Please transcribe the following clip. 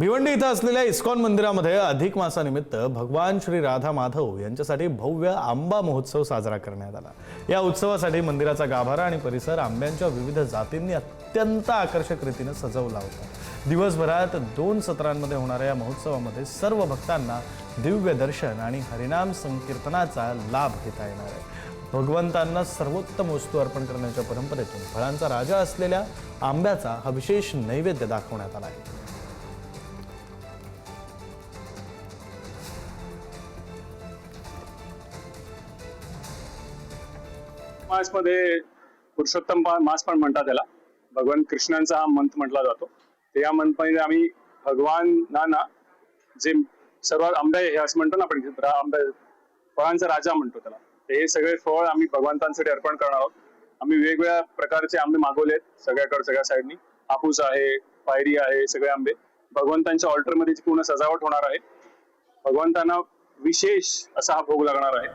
भिवंडी इथं असलेल्या इस्कॉन मंदिरामध्ये अधिक मासानिमित्त भगवान श्री राधा माधव यांच्यासाठी भव्य आंबा महोत्सव साजरा करण्यात आला। या उत्सवासाठी मंदिराचा गाभारा आणि परिसर आंब्यांच्या विविध जातींनी अत्यंत आकर्षक रीतीने सजवला होता। दिवसभरात 2 सत्रांमध्ये होणाऱ्या या महोत्सवामध्ये सर्व भक्तांना दिव्य दर्शन आणि हरिनाम संकीर्तनाचा लाभ घेता येणार आहे। भगवंतांना सर्वोत्तम वस्तू अर्पण करण्याच्या परंपरेतून फळांचा राजा असलेल्या आंब्याचा हा विशेष नैवेद्य दाखवण्यात आला आहे। मास मध्ये पुरुषोत्तम मास पण म्हणतात त्याला। भगवान कृष्णांचा हा मंथ म्हटला जातो। ते या मंथ मध्ये आम्ही भगवानांना जे सर्व आंबे हे असं म्हणतो ना आपण, आंबे फळांचा राजा म्हणतो त्याला, हे सगळे फळ आम्ही भगवंतांसाठी अर्पण करणार आहोत। आम्ही वेगवेगळ्या प्रकारचे आंबे मागवलेत सगळ्या साईडनी। हापूस आहे, पायरी आहे, सगळे आंबे भगवंतांच्या ऑल्टर मध्ये पूर्ण सजावट होणार आहे। भगवंतांना विशेष असा हा भोग लागणार आहे।